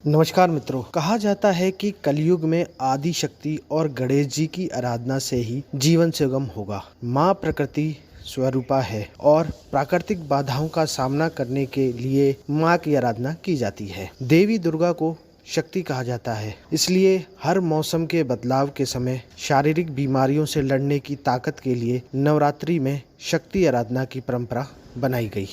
नमस्कार मित्रों। कहा जाता है कि कलयुग में आदि शक्ति और गणेश जी की आराधना से ही जीवन सुगम होगा। माँ प्रकृति स्वरूपा है और प्राकृतिक बाधाओं का सामना करने के लिए माँ की आराधना की जाती है। देवी दुर्गा को शक्ति कहा जाता है, इसलिए हर मौसम के बदलाव के समय शारीरिक बीमारियों से लड़ने की ताकत के लिए नवरात्रि में शक्ति आराधना की परंपरा बनाई गई।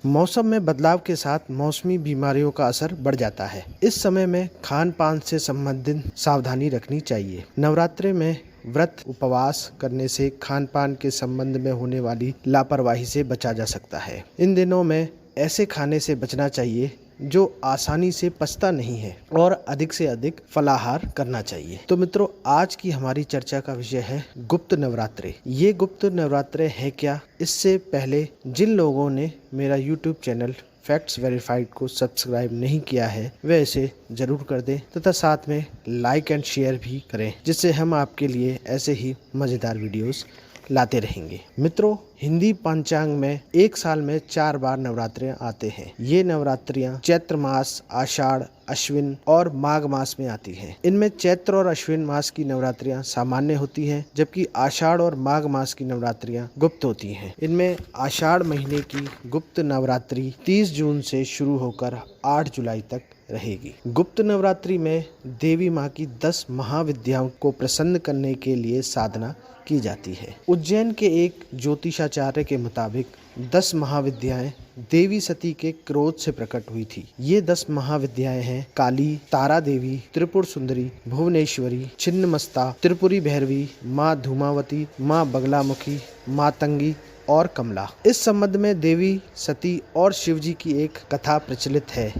मौसम में बदलाव के साथ मौसमी बीमारियों का असर बढ़ जाता है। इस समय में खान पान से संबंधित सावधानी रखनी चाहिए। नवरात्रि में व्रत उपवास करने से खान पान के संबंध में होने वाली लापरवाही से बचा जा सकता है। इन दिनों में ऐसे खाने से बचना चाहिए जो आसानी से पचता नहीं है और अधिक से अधिक फलाहार करना चाहिए। तो मित्रों, आज की हमारी चर्चा का विषय है गुप्त नवरात्रे। ये गुप्त नवरात्रे है क्या? इससे पहले जिन लोगों ने मेरा YouTube चैनल फैक्ट्स वेरीफाइड को सब्सक्राइब नहीं किया है वे इसे जरूर कर दें तथा साथ में लाइक एंड शेयर भी करें, जिससे हम आपके लिए ऐसे ही मज़ेदार वीडियोस लाते रहेंगे। मित्रों, हिंदी पंचांग में एक साल में 4 बार नवरात्रियां आते हैं। ये नवरात्रियां चैत्र मास, आषाढ़, अश्विन और माघ मास में आती हैं। इनमें चैत्र और अश्विन मास की नवरात्रियां सामान्य होती हैं, जबकि आषाढ़ और माघ मास की नवरात्रियां गुप्त होती हैं। इनमें आषाढ़ महीने की गुप्त नवरात्रि 30 जून से शुरू होकर 8 जुलाई तक रहेगी। गुप्त नवरात्रि में देवी माँ की 10 महाविद्याओं को प्रसन्न करने के लिए साधना की जाती है। उज्जैन के एक ज्योतिषाचार्य के मुताबिक 10 महाविद्याएं देवी सती के क्रोध से प्रकट हुई थी। ये 10 महाविद्याएं हैं काली, तारा देवी, त्रिपुर सुंदरी, भुवनेश्वरी, छिन्नमस्ता, त्रिपुरी भैरवी, माँ धूमावती, माँ बगलामुखी, मातंगी और कमला। इस संबंध में देवी सती और शिवजी की एक कथा प्रचलित है।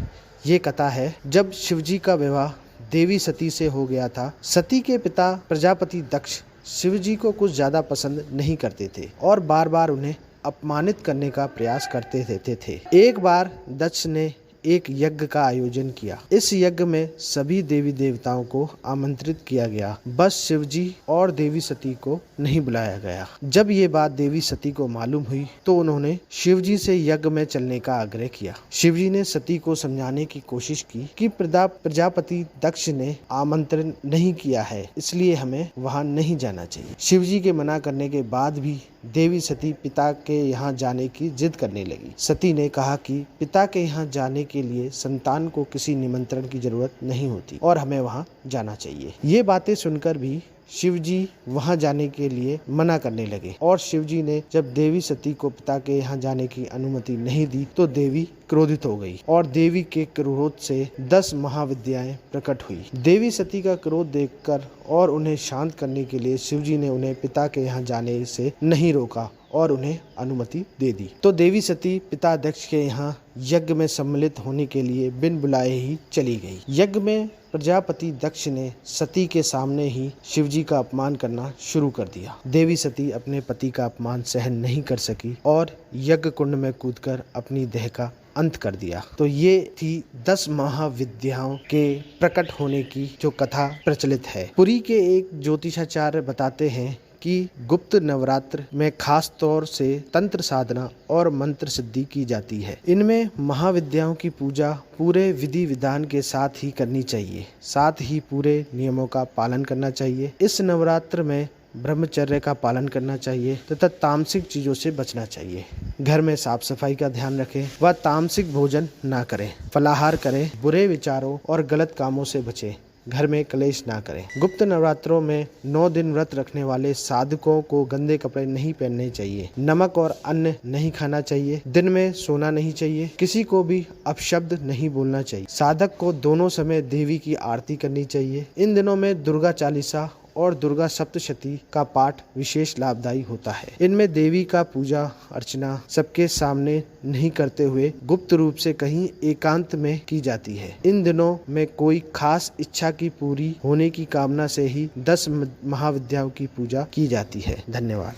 ये कथा है, जब शिवजी का विवाह देवी सती से हो गया था। सती के पिता प्रजापति दक्ष शिवजी को कुछ ज्यादा पसंद नहीं करते थे और बार बार उन्हें अपमानित करने का प्रयास करते रहते थे। एक बार दक्ष ने एक यज्ञ का आयोजन किया। इस यज्ञ में सभी देवी देवताओं को आमंत्रित किया गया, बस शिवजी और देवी सती को नहीं बुलाया गया। जब ये बात देवी सती को मालूम हुई तो उन्होंने शिवजी से यज्ञ में चलने का आग्रह किया। शिवजी ने सती को समझाने की कोशिश की कि प्रजापति दक्ष ने आमंत्रण नहीं किया है, इसलिए हमें वहां नहीं जाना चाहिए। शिवजी के मना करने के बाद भी देवी सती पिता के यहाँ जाने की जिद करने लगी। सती ने कहा कि पिता के यहाँ जाने के लिए संतान को किसी निमंत्रण की जरूरत नहीं होती और हमें वहाँ जाना चाहिए। ये बातें सुनकर भी शिवजी वहां जाने के लिए मना करने लगे और शिवजी ने जब देवी सती को पिता के यहाँ जाने की अनुमति नहीं दी तो देवी क्रोधित हो गई और देवी के क्रोध से 10 महाविद्याएं प्रकट हुई। देवी सती का क्रोध देखकर और उन्हें शांत करने के लिए शिवजी ने उन्हें पिता के यहाँ जाने से नहीं रोका और उन्हें अनुमति दे दी। तो देवी सती पिता दक्ष के यहाँ यज्ञ में सम्मिलित होने के लिए बिन बुलाए ही चली गई। यज्ञ में प्रजापति दक्ष ने सती के सामने ही शिवजी का अपमान करना शुरू कर दिया। देवी सती अपने पति का अपमान सहन नहीं कर सकी और यज्ञ कुंड में कूदकर अपनी देह का अंत कर दिया। तो ये थी 10 महाविद्याओं के प्रकट होने की जो कथा प्रचलित है। पुरी के एक ज्योतिषाचार्य बताते हैं कि गुप्त नवरात्र में खास तौर से तंत्र साधना और मंत्र सिद्धि की जाती है। इनमें महाविद्याओं की पूजा पूरे विधि विधान के साथ ही करनी चाहिए, साथ ही पूरे नियमों का पालन करना चाहिए। इस नवरात्र में ब्रह्मचर्य का पालन करना चाहिए तथा तामसिक चीजों से बचना चाहिए। घर में साफ सफाई का ध्यान रखें व तामसिक भोजन ना करें, फलाहार करें, बुरे विचारों और गलत कामों से बचें, घर में कलेश ना करें। गुप्त नवरात्रों में 9 दिन व्रत रखने वाले साधकों को गंदे कपड़े नहीं पहनने चाहिए, नमक और अन्न नहीं खाना चाहिए, दिन में सोना नहीं चाहिए, किसी को भी अपशब्द नहीं बोलना चाहिए। साधक को दोनों समय देवी की आरती करनी चाहिए। इन दिनों में दुर्गा चालीसा और दुर्गा सप्तशती का पाठ विशेष लाभदायी होता है। इनमें देवी का पूजा अर्चना सबके सामने नहीं करते हुए गुप्त रूप से कहीं एकांत में की जाती है। इन दिनों में कोई खास इच्छा की पूरी होने की कामना से ही 10 महाविद्याओं की पूजा की जाती है। धन्यवाद।